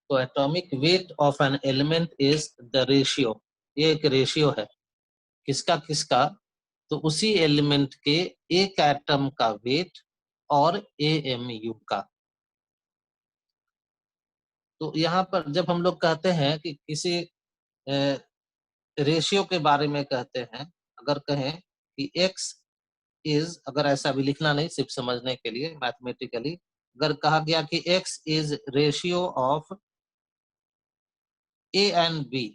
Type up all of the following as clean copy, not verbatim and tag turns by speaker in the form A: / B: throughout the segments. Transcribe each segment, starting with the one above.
A: तो atomic weight of an element is the ratio, ये एक रेशियो है किसका किसका, तो उसी एलिमेंट के एक एटम का वेट और AMU का। तो यहाँ पर जब हम लोग कहते हैं कि किसी रेशियो के बारे में कहते हैं, अगर कहें कि x इज, अगर ऐसा भी लिखना नहीं, सिर्फ समझने के लिए मैथमेटिकली, अगर कहा गया कि x is ratio of A and B,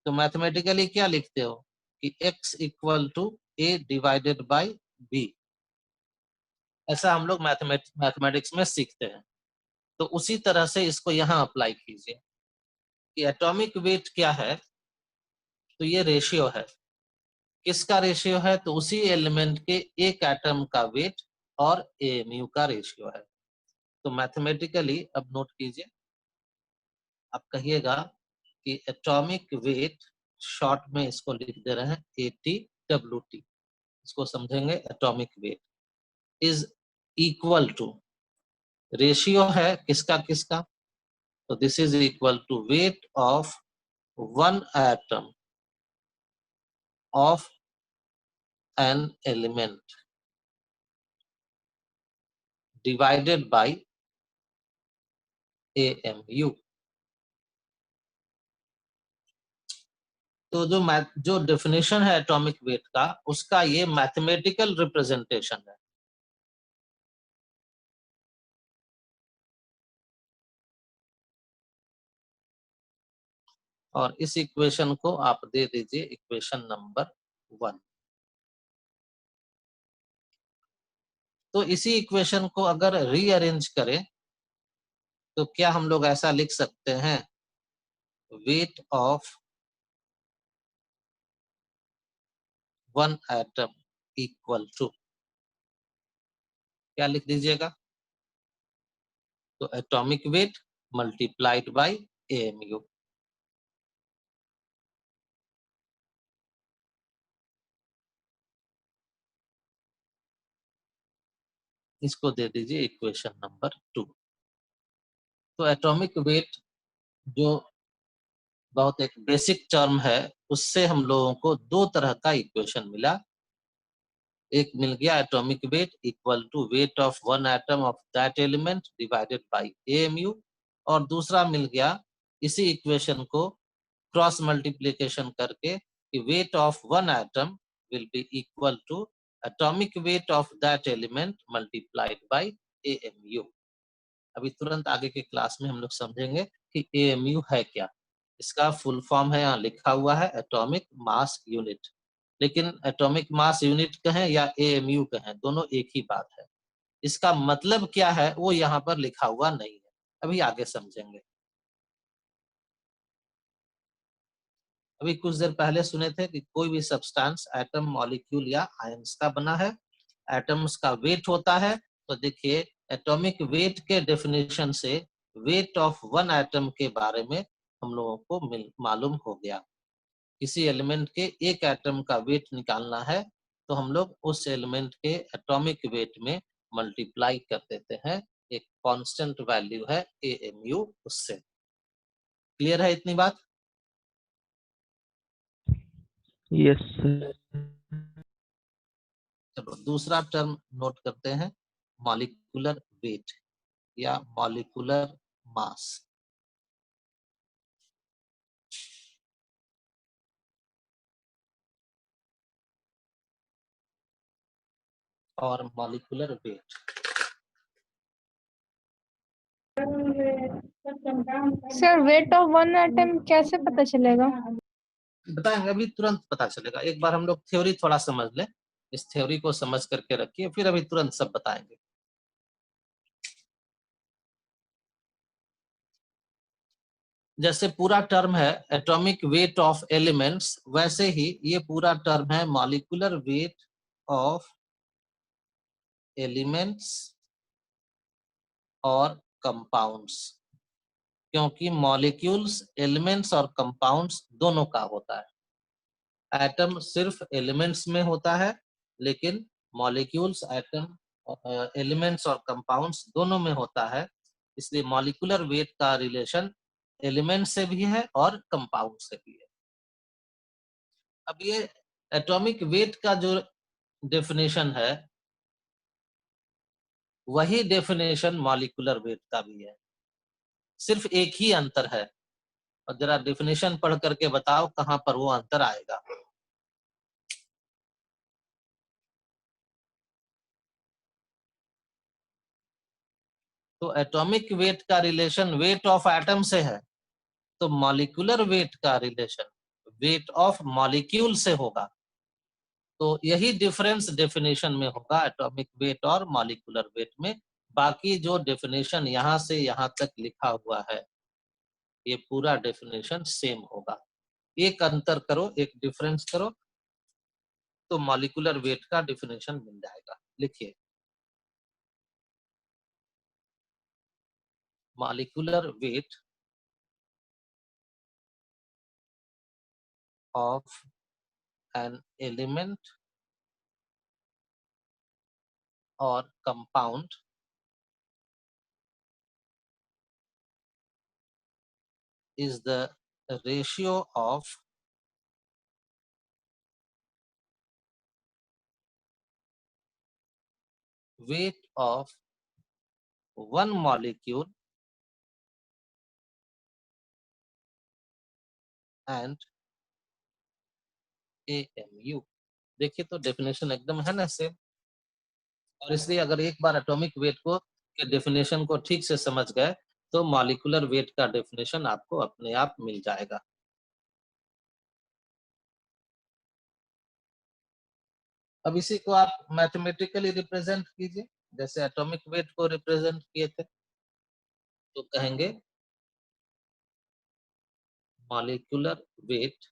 A: तो मैथमेटिकली क्या लिखते हो कि x equal to A divided by B। ऐसा हम लोग मैथमेटिक्स में सीखते हैं। तो उसी तरह से इसको यहाँ अप्लाई कीजिए कि एटॉमिक वेट क्या है, तो ये रेशियो है। किसका रेशियो है, तो उसी एलिमेंट के एक एटम का वेट और AMU का रेशियो है। तो मैथमेटिकली अब नोट कीजिए, आप कहिएगा कि एटॉमिक वेट, शॉर्ट में इसको लिख दे रहे हैं ATWT, इसको समझेंगे। Atomic weight is equal to, ratio है किसका किसका, तो this is equal to weight of one atom of an element divided by AMU। तो जो डेफिनेशन है एटॉमिक वेट का, उसका ये मैथमेटिकल रिप्रेजेंटेशन है। और इस इक्वेशन को आप दे दीजिए इक्वेशन नंबर 1। तो इसी इक्वेशन को अगर रीअरेंज करें तो क्या हम लोग ऐसा लिख सकते हैं, weight of one atom equal to, क्या लिख दीजिएगा, तो atomic weight multiplied by AMU। इसको दे दीजिए इक्वेशन नंबर 2। तो एटॉमिक वेट जो बहुत एक बेसिक टर्म है, उससे हम लोगों को दो तरह का इक्वेशन मिला। एक मिल गया atomic weight equal to weight of one atom of that element divided by AMU, और दूसरा मिल गया इसी इक्वेशन को क्रॉस मल्टीप्लिकेशन करके कि weight of one atom will be equal to atomic weight of that element multiplied by AMU। अभी तुरंत आगे के क्लास में हम लोग समझेंगे कि AMU है क्या। इसका फुल फॉर्म है, यहाँ लिखा हुआ है, एटॉमिक मास यूनिट। लेकिन एटॉमिक मास यूनिट कहें या AMU कहें, दोनों एक ही बात है। इसका मतलब क्या है वो यहाँ पर लिखा हुआ नहीं है, अभी आगे समझेंगे। अभी कुछ देर पहले सुने थे कि कोई भी सब्सटेंस एटम, मॉलिक्यूल या आयंस का बना है, एटम्स का वेट होता है। तो देखिए एटॉमिक वेट के डेफिनेशन से वेट ऑफ वन एटम के बारे में हम लोगों को मालूम हो गया। किसी एलिमेंट के एक एटम का वेट निकालना है तो हम लोग उस एलिमेंट के एटॉमिक वेट में मल्टीप्लाई कर देते हैं, एक कांस्टेंट वैल्यू है AMU उससे। क्लियर है इतनी बात?
B: Yes sir.
A: चलो दूसरा टर्म नोट करते हैं, मॉलिक्यूलर वेट या मॉलिक्यूलर मास। और molecular wait,
C: sir wait of one atom कैसे पता चलेगा?
A: बताएंगे, अभी तुरंत पता चलेगा। एक बार हम लोग थ्योरी थोड़ा समझ ले, इस थ्योरी को समझ करके रखिए, फिर अभी तुरंत सब बताएंगे। जैसे पूरा टर्म है एटॉमिक वेट ऑफ एलिमेंट्स, वैसे ही ये पूरा टर्म है मॉलिक्यूलर वेट ऑफ एलिमेंट्स और कंपाउंड्स, क्योंकि मॉलिक्यूल्स एलिमेंट्स और कंपाउंड्स दोनों का होता है। एटम सिर्फ एलिमेंट्स में होता है, लेकिन मॉलिक्यूल्स, एटम, एलिमेंट्स और कंपाउंड्स दोनों में होता है। इसलिए मॉलिक्यूलर वेट का रिलेशन एलिमेंट से भी है और कंपाउंड से भी है। अब ये एटॉमिक वेट का जो डेफिनेशन है वही डेफिनेशन मॉलिक्यूलर वेट का भी है, सिर्फ एक ही अंतर है। और जरा डेफिनेशन पढ़ करके बताओ कहां पर वो अंतर आएगा। तो एटॉमिक वेट का रिलेशन वेट ऑफ एटम से है, तो मॉलिक्यूलर वेट का रिलेशन वेट ऑफ मॉलिक्यूल से होगा। तो यही डिफरेंस डेफिनेशन में होगा एटॉमिक वेट और मॉलिक्यूलर वेट में। बाकी जो डेफिनेशन यहाँ से यहाँ तक लिखा हुआ है ये पूरा डेफिनेशन सेम होगा। एक अंतर करो, एक डिफरेंस करो तो मॉलिक्यूलर वेट का डेफिनेशन मिल जाएगा। लिखिए, molecular weight of an element or compound is the ratio of weight of one molecule and AMU। देखिए तो डेफिनेशन एकदम है ना सेम। और इसलिए अगर एक बार एटॉमिक वेट को के डेफिनेशन को ठीक से समझ गए तो मॉलिक्यूलर वेट का डेफिनेशन आपको अपने आप मिल जाएगा। अब इसी को आप मैथमेटिकली रिप्रेजेंट कीजिए, जैसे एटॉमिक वेट को रिप्रेजेंट किए थे। तो कहेंगे molecular weight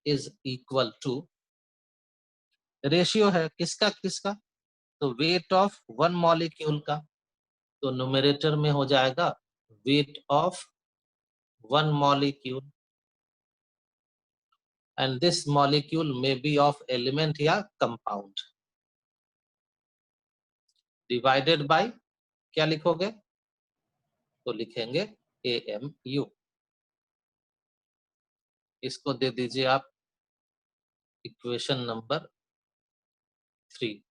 A: is equal to, ratio है किसका किसका, तो वेट ऑफ वन मॉलिक्यूल का, तो न्यूमरेटर में हो जाएगा wait of one molecule and this molecule में बी ऑफ एलिमेंट या कंपाउंड, डिवाइडेड बाय क्या लिखोगे, तो लिखेंगे AMU। इसको दे दीजिए आप इक्वेशन नंबर 3।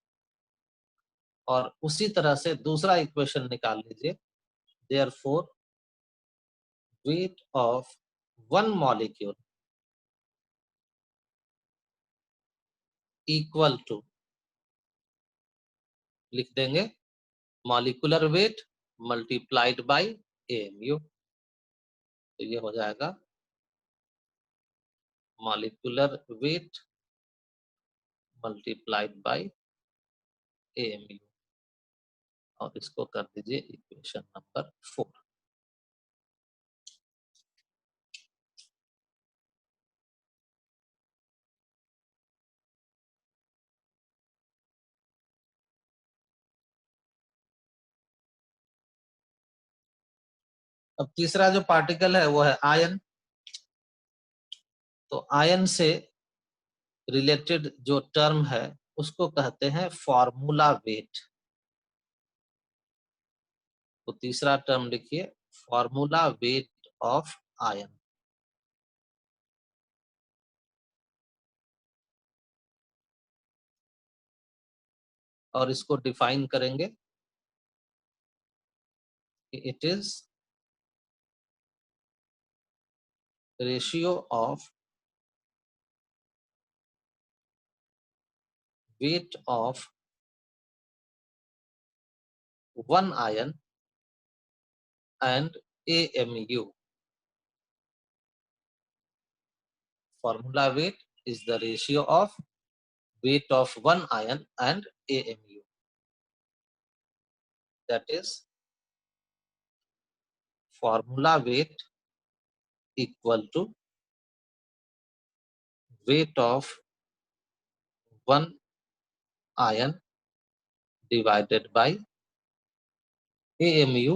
A: और उसी तरह से दूसरा इक्वेशन निकाल लीजिए, therefore weight of one molecule equal to, लिख देंगे molecular weight multiplied by AMU। तो ये हो जाएगा molecular weight multiplied by AMU। और इसको कर दीजिए इक्वेशन नंबर 4। अब तीसरा जो पार्टिकल है वो है आयन। तो आयन से रिलेटेड जो टर्म है उसको कहते हैं फॉर्मूला वेट। तो तीसरा टर्म लिखिए, फॉर्मूला वेट ऑफ आयन। और इसको डिफाइन करेंगे, it is ratio of weight of one ion and AMU। Formula weight is the ratio of weight of one ion and AMU. That is formula weight equal to weight of one ion divided by AMU।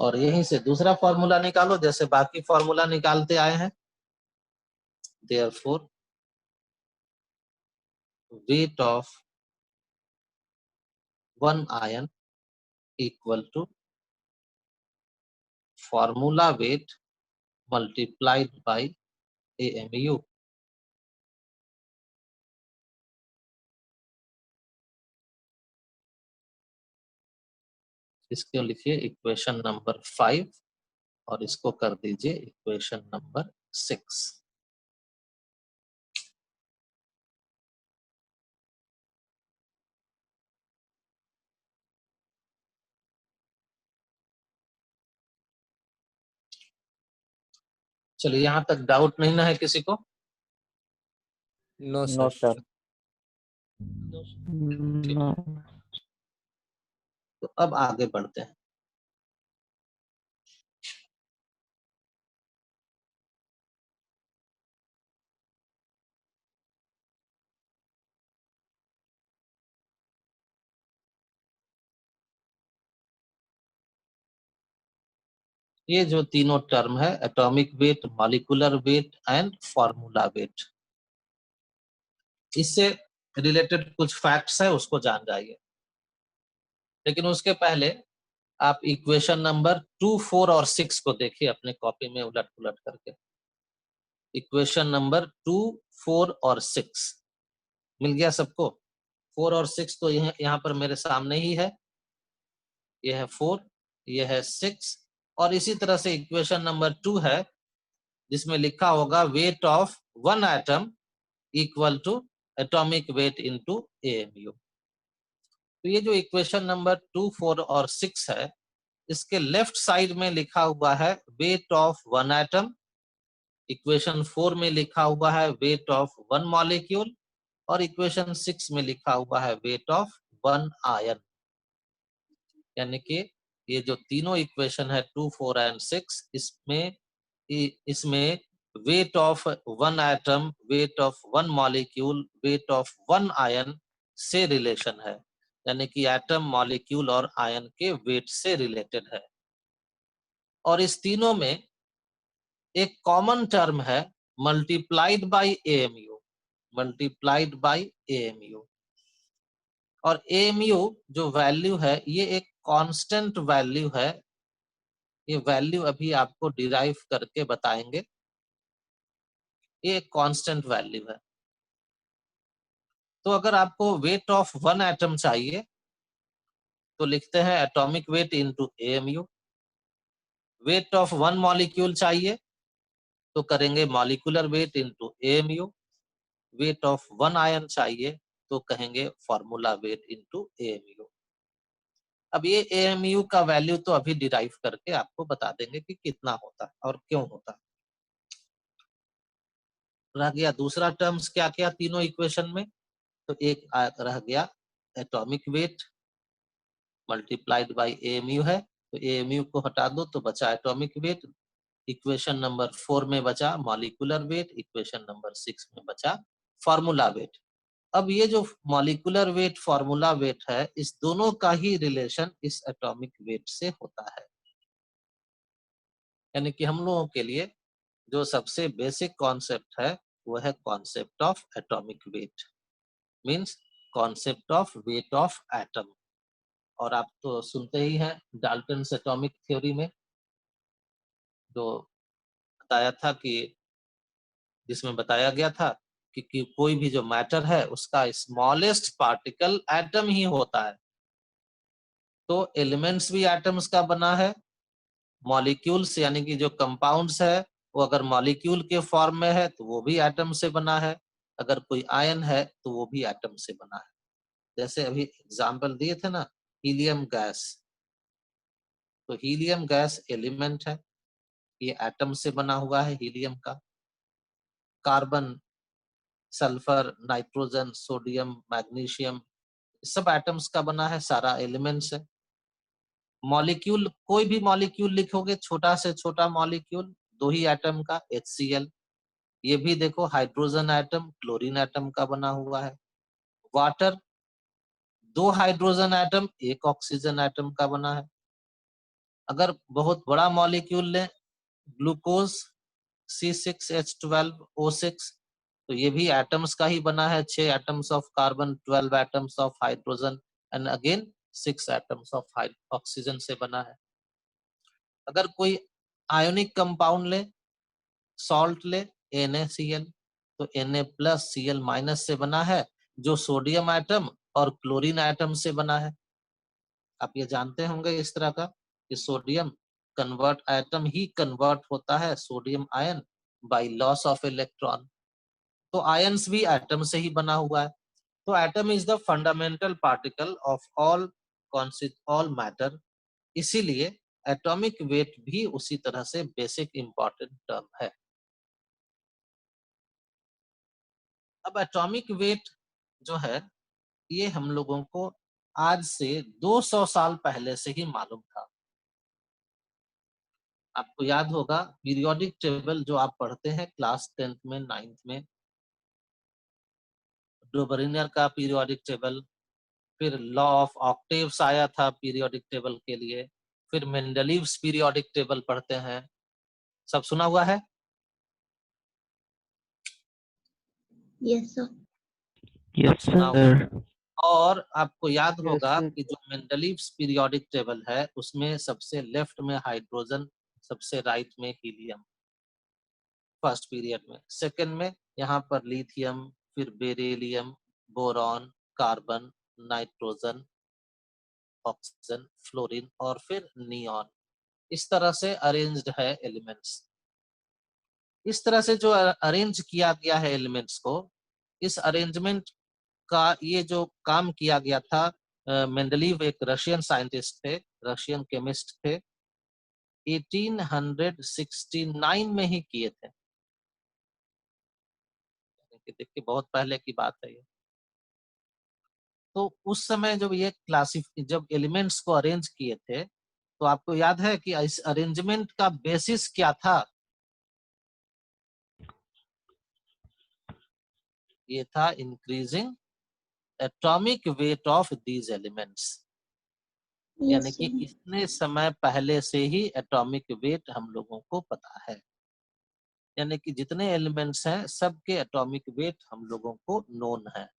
A: और यहीं से दूसरा formula निकालो जैसे बाकी formula निकालते आए हैं। Therefore weight of one ion equal to formula weight multiplied by AMU. इसको लिखिए इक्वेशन नंबर 5 और इसको कर दीजिए इक्वेशन नंबर 6। चलिए यहाँ तक डाउट नहीं ना है किसी को?
D: No
B: no
D: sir.
B: Sir. No.
A: तो अब आगे बढ़ते हैं। ये जो तीनों टर्म है, atomic weight, molecular weight and formula wait, इससे रिलेटेड कुछ फैक्ट्स है, उसको जान जाइए। लेकिन उसके पहले आप इक्वेशन नंबर 2, 4 और 6 को देखिए अपने कॉपी में उलट पुलट करके। इक्वेशन नंबर 2, 4 और 6 मिल गया सबको? 4 और 6 तो यहाँ पर मेरे सामने ही है। ये है 4, ये है 6, और इसी तरह से इक्वेशन नंबर 2 है जिसमें लिखा होगा weight of one atom equal to atomic weight into AMU। तो ये जो इक्वेशन नंबर 2, 4 और 6 है, इसके लेफ्ट साइड में लिखा हुआ है weight of one atom, equation 4 में लिखा हुआ है वेट ऑफ वन मॉलिक्यूल, और इक्वेशन 6 में लिखा हुआ है वेट ऑफ वन आयन। यानी कि ये जो तीनों इक्वेशन है 2, 4 एंड 6, इसमें wait of one atom, wait of one molecule, wait of one ion से रिलेशन है। यानी कि एटम, मॉलिक्यूल और आयन के वेट से रिलेटेड है। और इस तीनों में एक कॉमन टर्म है multiplied by AMU, multiplied by AMU। और AMU जो वैल्यू है ये एक कांस्टेंट वैल्यू है। ये वैल्यू अभी आपको डिराइव करके बताएंगे। ये एक कांस्टेंट वैल्यू है। तो अगर आपको वेट ऑफ वन एटम चाहिए तो लिखते हैं atomic weight into AMU। Weight of one molecule चाहिए तो करेंगे molecular weight into AMU। Weight of one ion चाहिए तो कहेंगे फॉर्मूला वेट इनटू AMU। अब ये AMU का वैल्यू तो अभी डिराइव करके आपको बता देंगे कि कितना होता है और क्यों होता है। रह गया दूसरा टर्म्स क्या क्या तीनों इक्वेशन में, तो एक रह गया atomic weight multiplied by AMU है, तो AMU को हटा दो तो बचा एटॉमिक वेट। इक्वेशन नंबर 4 में बचा मॉलिक्यूलर वेट, इक्वेशन नंबर 6 में बचा फॉर्मूला वेट। अब ये जो मॉलिक्यूलर वेट, फॉर्मूला वेट है, इस दोनों का ही रिलेशन इस एटॉमिक वेट से होता है। यानी कि हम लोगों के लिए जो सबसे बेसिक कॉन्सेप्ट है वो है concept of atomic wait, means concept of weight of atom. और आप तो सुनते ही हैं डाल्टन्स एटॉमिक थ्योरी में जो बताया था कि जिसमें बताया गया था कि कोई भी जो मैटर है उसका स्मॉलेस्ट पार्टिकल एटम ही होता है। तो एलिमेंट्स भी एटम्स का बना है, मॉलिक्यूल्स यानी कि जो कंपाउंड्स है वो अगर मॉलिक्यूल के फॉर्म में है तो वो भी एटम से बना है, अगर कोई आयन है तो वो भी एटम से बना है। जैसे अभी एग्जांपल दिए थे ना हीलियम गैस, तो हीलियम गैस एलिमेंट है, ये एटम से बना हुआ है हीलियम का। Carbon, sulphur, nitrogen, sodium, magnesium, सब एटम्स का बना है, सारा एलिमेंट्स है। मॉलिक्यूल, कोई भी मॉलिक्यूल लिखोगे छोटा से छोटा मॉलिक्यूल, दो ही एटम का HCl, ये भी देखो हाइड्रोजन एटम, क्लोरीन एटम का बना हुआ है। वाटर, दो हाइड्रोजन एटम, एक ऑक्सीजन एटम का बना है। अगर बहुत बड़ा मॉलिक्यूल लें, ग्लूकोज C6H12O6, तो ये भी एटम्स का ही बना है, 6 atoms of carbon, 12 atoms of hydrogen and again 6 atoms of oxygen से बना है। अगर कोई आयोनिक कंपाउंड ले, सॉल्ट ले, NaCl, तो Na+Cl- से बना है, जो सोडियम एटम और क्लोरीन एटम से बना है। आप ये जानते होंगे इस तरह का कि सोडियम कन्वर्ट एटम ही कन्वर्ट होता है sodium ion by loss of electron. तो आयंस भी एटम से ही बना हुआ है। तो atom is the fundamental particle of all matter, इसीलिए एटॉमिक वेट भी उसी तरह से बेसिक इंपॉर्टेंट टर्म है। अब एटॉमिक वेट जो है ये हम लोगों को आज से 200 साल पहले से ही मालूम था। आपको याद होगा पीरियोडिक टेबल जो आप पढ़ते हैं क्लास 10th में 9th में, डोबरिनर का पीरियोडिक टेबल, फिर लॉ ऑफ ऑक्टेव्स आया था पीरियोडिक टेबल के लिए, फिर मेंडलीव्स पीरियोडिक टेबल पढ़ते हैं, सब सुना हुआ है?
D: Yes, sir.
B: Yes,
A: सुना हुआ है।
B: sir.
A: और आपको याद
B: Yes,
A: होगा
B: sir.
A: कि जो मेंडलीव्स पीरियोडिक टेबल है उसमें सबसे लेफ्ट में हाइड्रोजन, सबसे राइट में हीलियम, फर्स्ट पीरियड में। सेकंड में यहाँ पर लिथियम, फिर beryllium, boron, carbon, nitrogen, oxygen, fluorine और फिर नियॉन। इस तरह से अरेंज्ड है एलिमेंट्स। इस तरह से जो अरेंज किया गया है एलिमेंट्स को, इस अरेंजमेंट का ये जो काम किया गया था, मेंडलीव एक रशियन साइंटिस्ट थे, रशियन केमिस्ट थे, 1869 में ही किए थे। देखिए बहुत पहले की बात है ये। तो उस समय जब एलिमेंट्स को अरेंज किए थे, तो आपको याद है कि इस अरेंजमेंट का बेसिस क्या था? ये था increasing atomic weight of these elements, यानी
D: Yes,
A: कि
D: sir.
A: इतने समय पहले से ही एटॉमिक वेट हम लोगों को पता है, यानी कि जितने एलिमेंट्स हैं सबके एटॉमिक वेट हम लोगों को नोन है।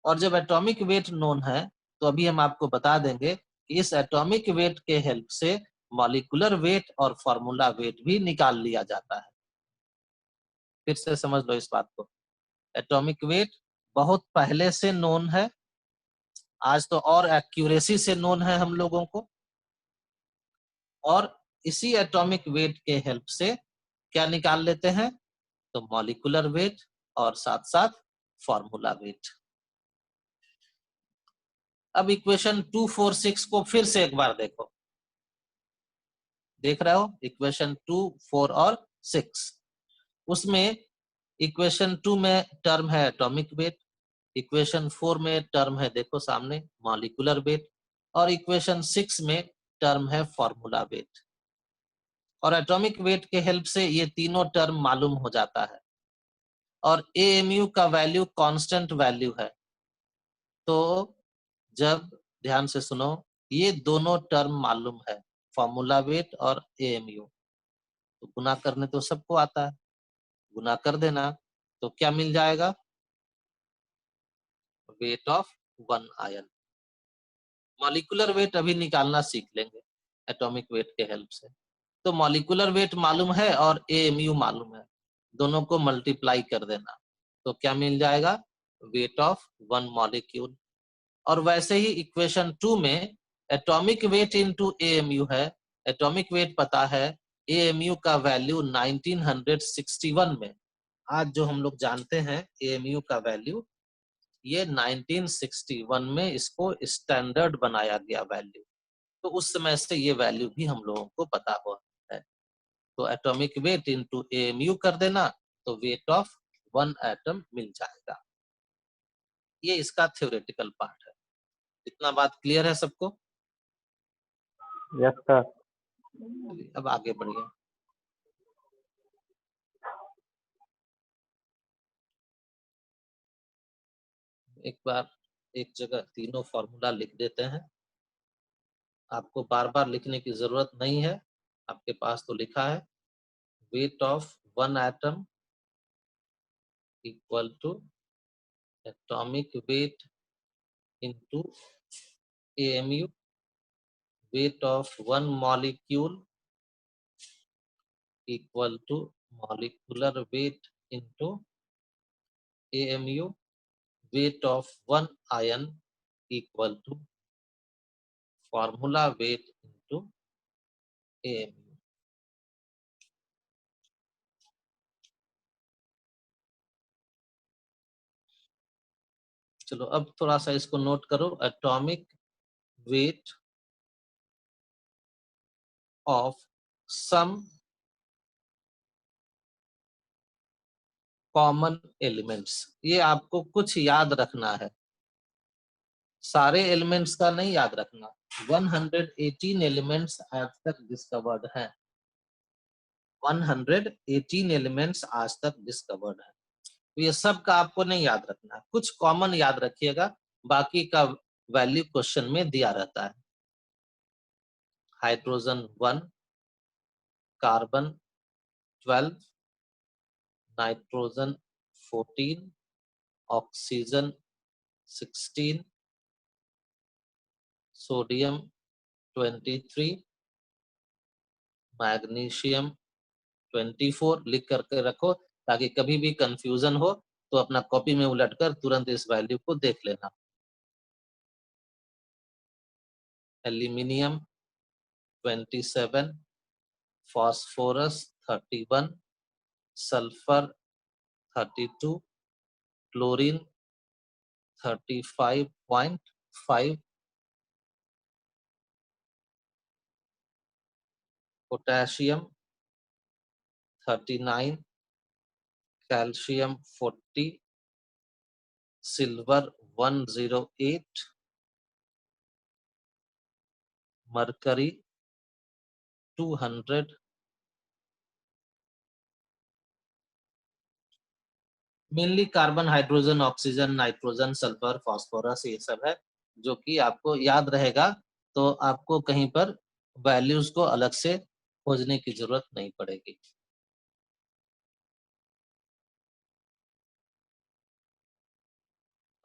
A: और जब एटॉमिक वेट नोन है तो अभी हम आपको बता देंगे कि इस एटॉमिक वेट के हेल्प से मॉलिक्यूलर वेट और फॉर्मूला वेट भी निकाल लिया जाता है। फिर से समझ लो इस बात को, एटॉमिक वेट बहुत पहले से नोन है, आज तो और एक्यूरेसी से नोन है हम लोगों को, और इसी एटॉमिक वेट के हेल्प से क्या निकाल लेते हैं? तो मॉलिक्यूलर वेट और साथ साथ फॉर्मूला वेट। अब इक्वेशन 246 को फिर से एक बार देखो, देख रहे हो इक्वेशन 2, 4 और 6। उसमें इक्वेशन 2 में टर्म है एटॉमिक वेट, इक्वेशन 4 में टर्म है, देखो सामने, मॉलिक्यूलर वेट, और इक्वेशन 6 में टर्म है फॉर्मूला वेट। और एटॉमिक वेट के हेल्प से ये तीनों टर्म मालूम हो जाता है। और AMU का वैल्यू कांस्टेंट वैल्यू है। तो जब ध्यान से सुनो, ये दोनों टर्म मालूम है, फॉर्मूला वेट और AMU, तो गुना करने तो सबको आता है, गुना कर देना तो क्या मिल जाएगा? Wait of one ion. Molecular weight अभी निकालना सीख लेंगे एटॉमिक वेट के हेल्प से। तो मॉलिक्यूलर वेट मालूम है और AMU मालूम है, दोनों को मल्टीप्लाई कर देना तो क्या मिल जाएगा? Wait of one molecule. और वैसे ही इक्वेशन 2 में एटॉमिक वेट इनटू AMU है, एटॉमिक वेट पता है, AMU का वैल्यू 1961 में, आज जो हम लोग जानते हैं AMU का वैल्यू, ये 1961 में इसको स्टैंडर्ड बनाया गया वैल्यू। तो उस समय से ये वैल्यू भी हम लोगों को पता हुआ है। तो एटॉमिक वेट इनटू AMU कर देना तो वेट ऑफ वन एटम मिल जाएगा। ये इसका थ्योरेटिकल पार्ट है। इतना बात क्लियर है सबको?
B: Yes, sir.
A: अब आगे बढ़िए। एक बार एक जगह तीनों फॉर्मूला लिख देते हैं, आपको बार बार लिखने की जरूरत नहीं है, आपके पास तो लिखा है। Weight of one atom equal to atomic weight into AMU, weight of one molecule equal to molecular weight into AMU, weight of one ion equal to formula weight into AMU. चलो अब थोड़ा सा इसको नोट करो, atomic weight of some common elements. ये आपको कुछ याद रखना है, सारे एलिमेंट्स का नहीं याद रखना। 118 एलिमेंट्स आज तक डिस्कवर्ड हैं, 118 एलिमेंट्स आज तक डिस्कवर्ड हैं, तो ये सब का आपको नहीं याद रखना, कुछ कॉमन याद रखिएगा, बाकी का वैल्यू क्वेश्चन में दिया रहता है। Hydrogen 1, carbon 12, nitrogen 14, oxygen 16, sodium 23, magnesium 24। लिख करके रखो ताकि कभी भी कंफ्यूजन हो तो अपना कॉपी में उलटकर तुरंत इस वैल्यू को देख लेना। Aluminium 27, phosphorus 31, sulphur 32, chlorine 35.5, potassium 39, calcium 40, silver 108, mercury 200, mainly carbon, hydrogen, oxygen, nitrogen, sulphur, phosphorus, ये सब है जो कि आपको याद रहेगा, तो आपको कहीं पर वैल्यूज को अलग से खोजने की जरूरत नहीं पड़ेगी।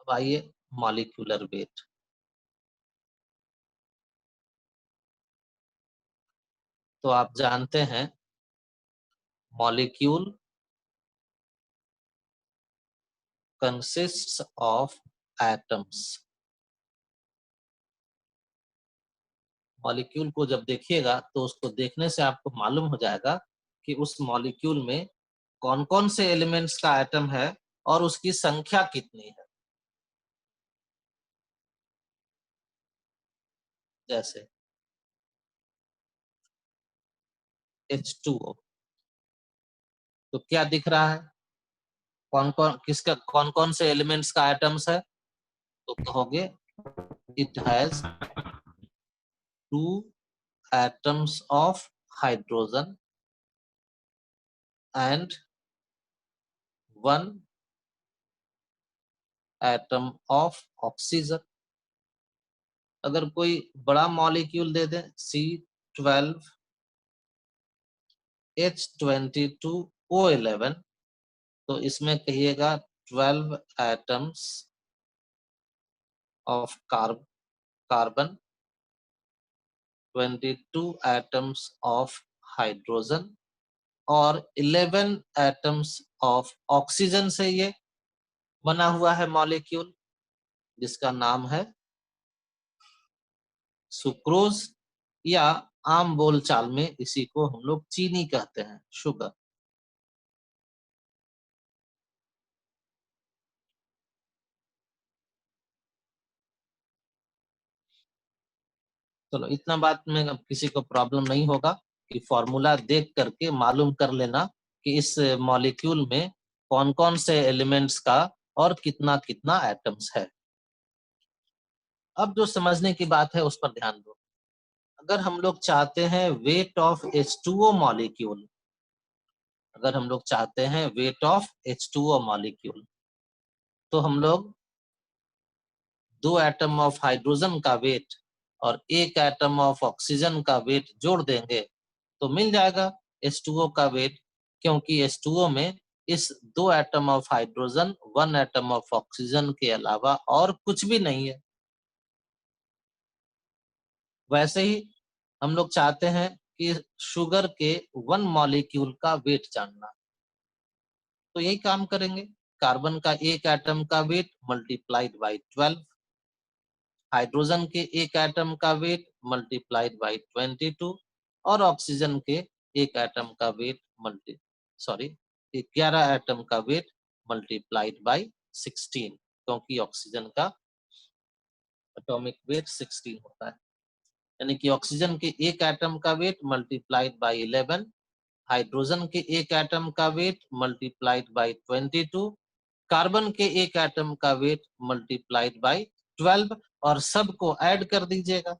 A: अब आइए मॉलिक्यूलर वेट। तो आप जानते हैं molecule consists of atoms। Molecule को जब देखिएगा तो उसको देखने से आपको मालूम हो जाएगा कि उस मॉलिक्यूल में कौन कौन से एलिमेंट्स का एटम है और उसकी संख्या कितनी है। जैसे H2O, तो क्या दिख रहा है, कौन कौन से एलिमेंट्स का एटम्स है, तो कहोगे it has 2 atoms of hydrogen and 1 atom of oxygen। अगर कोई बड़ा मॉलिक्यूल दे दे C12, H22O11, तो इसमें कहिएगा 12 atoms of carbon, 22 atoms of hydrogen और 11 atoms of oxygen से ये बना हुआ है मॉलिक्यूल, जिसका नाम है सुक्रोज, या आम बोलचाल में इसी को हम लोग चीनी कहते हैं, शुगर। चलो इतना बात में अब किसी को प्रॉब्लम नहीं होगा कि फॉर्मूला देख करके मालूम कर लेना कि इस मॉलिक्यूल में कौन कौन से एलिमेंट्स का और कितना कितना एटम्स है। अब जो समझने की बात है उस पर ध्यान दो। अगर हम लोग चाहते हैं वेट ऑफ H2O मॉलिक्यूल, अगर हम लोग चाहते हैं वेट ऑफ H2O मॉलिक्यूल, तो हम लोग 2 एटम ऑफ हाइड्रोजन का वेट और 1 एटम ऑफ ऑक्सीजन का वेट जोड़ देंगे तो मिल जाएगा H2O का वेट, क्योंकि H2O में इस 2 atom of hydrogen 1 atom of oxygen के अलावा और कुछ भी नहीं है। वैसे ही हम लोग चाहते हैं कि शुगर के 1 मॉलिक्यूल का वेट जानना, तो यही काम करेंगे। कार्बन का एक एटम का वेट मल्टीप्लाइड बाई 12, हाइड्रोजन के एक एटम का वेट मल्टीप्लाइड बाई 22 और ऑक्सीजन के एक एटम का वेट 11 एटम का वेट मल्टीप्लाइड बाई 16, क्योंकि ऑक्सीजन का एटॉमिक वेट 16 होता है। यानी कि ऑक्सीजन के एक एटम का वेट मल्टीप्लाइड बाई 11, हाइड्रोजन के एक एटम का वेट मल्टीप्लाइड बाई 22, कार्बन के एक एटम का वेट मल्टीप्लाइड बाई 12 और सबको ऐड कर दीजिएगा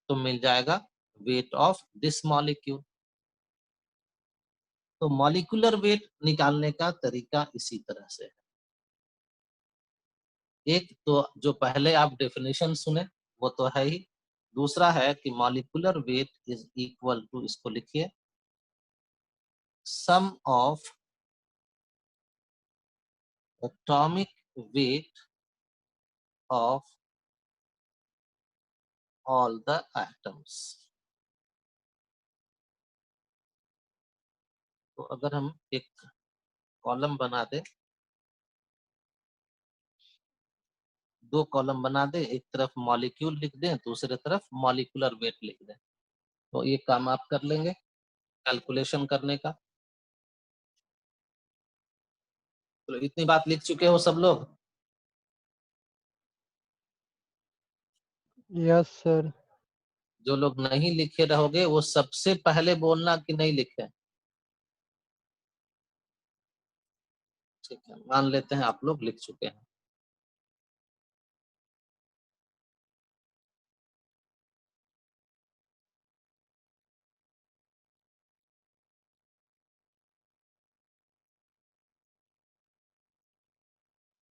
A: तो मिल जाएगा वेट ऑफ दिस मॉलिक्यूल। तो मॉलिक्यूलर वेट निकालने का तरीका इसी तरह से है। एक तो जो पहले आप डेफिनेशन सुने वो तो है ही, दूसरा है कि molecular weight is equal to, इसको लिखिए, sum of atomic weight of all the atoms. तो अगर हम एक कॉलम बना दे, 2 कॉलम बना दे, एक तरफ मॉलिक्यूल लिख दें, दूसरे तरफ मॉलिक्यूलर वेट लिख दें, तो ये काम आप कर लेंगे कैलकुलेशन करने का। तो इतनी बात लिख चुके हो सब लोग?
B: Yes sir.
A: जो लोग नहीं लिखे रहोगे वो सबसे पहले बोलना कि नहीं लिखे। ठीक है, मान लेते हैं आप लोग लिख चुके हैं।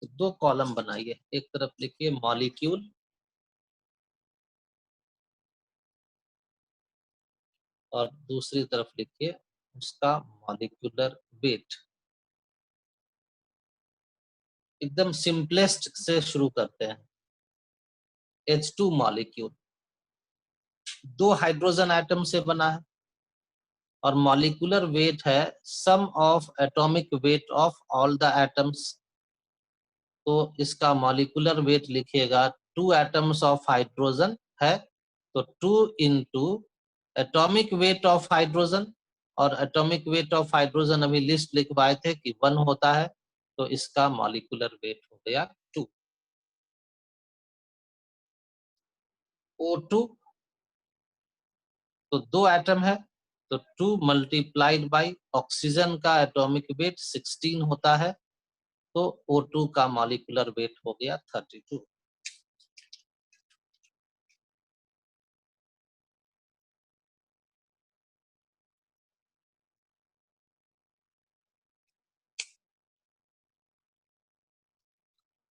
A: तो 2 कॉलम बनाइए, एक तरफ लिखिए मॉलिक्यूल और दूसरी तरफ लिखिए उसका मॉलिक्यूलर वेट। एकदम सिंपलेस्ट से शुरू करते हैं। H2 मॉलिक्यूल 2 हाइड्रोजन एटम से बना है और मॉलिक्यूलर वेट है sum of atomic weight of all the atoms. तो इसका मॉलिक्यूलर वेट लिखिएगा, 2 एटम्स ऑफ हाइड्रोजन है तो 2 into atomic weight of hydrogen, और एटॉमिक वेट ऑफ हाइड्रोजन अभी लिस्ट लिखवाए थे कि 1 होता है, तो इसका मॉलिक्यूलर वेट हो गया 2। O2 तो 2 एटम है तो 2 मल्टीप्लाइड बाई ऑक्सीजन का एटॉमिक वेट 16 होता है, तो O2 का मॉलिक्यूलर वेट हो गया 32।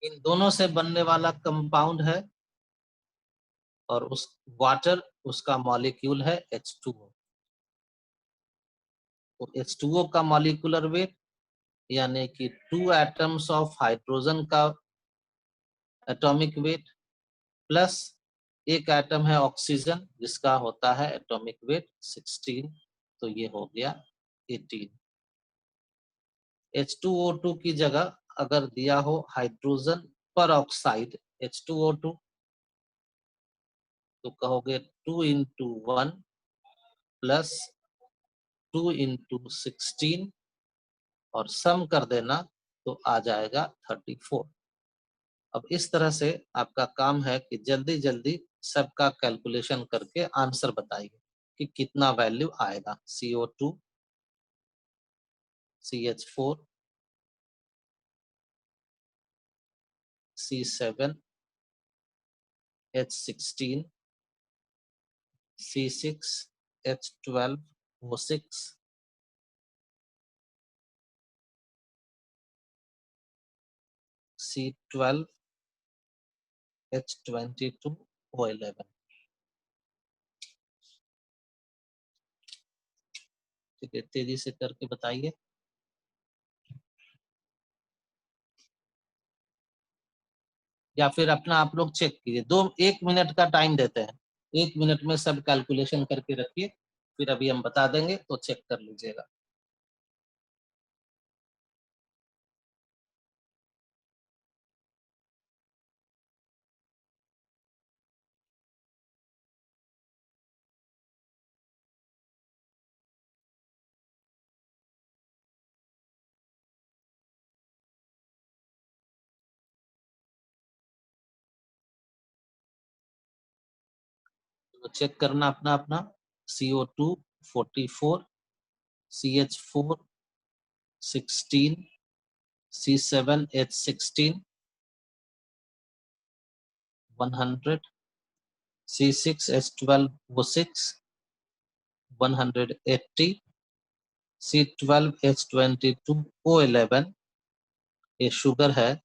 A: इन दोनों से बनने वाला कंपाउंड है और उस वाटर उसका मॉलिक्यूल है H2O। तो H2O का मॉलिक्यूलर वेट यानी कि 2 एटम्स ऑफ हाइड्रोजन का एटॉमिक वेट प्लस एक एटम है ऑक्सीजन जिसका होता है एटॉमिक वेट 16, तो ये हो गया 18। H2O2 की जगह अगर दिया हो हाइड्रोजन पर ऑक्साइड H2O2 तो कहोगे 2 इंटू 1 प्लस 2 इंटू 16 और सम कर देना तो आ जाएगा 34। अब इस तरह से आपका काम है कि जल्दी जल्दी सबका कैलकुलेशन करके आंसर बताइए कि कितना वैल्यू आएगा। CO2, CH4, C7, H16, C6, H12, O6, C12, H22, O11। ठीक है, तेजी से करके बताइए या फिर अपना आप लोग चेक कीजिए। 1 मिनट का टाइम देते हैं। 1 मिनट में सब कैलकुलेशन करके रखिए, फिर अभी हम बता देंगे तो चेक कर लीजिएगा। तो चेक करना अपना अपना। CO2 44, CH4 16, C7H16 100, C6H12O6 180, C12H22O11, ये शुगर है,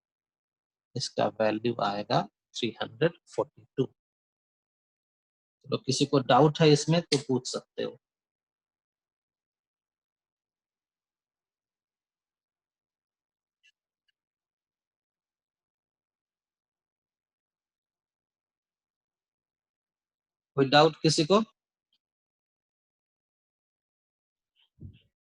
A: इसका वैल्यू आएगा 342। तो किसी को डाउट है इसमें तो पूछ सकते हो। कोई डाउट किसी को?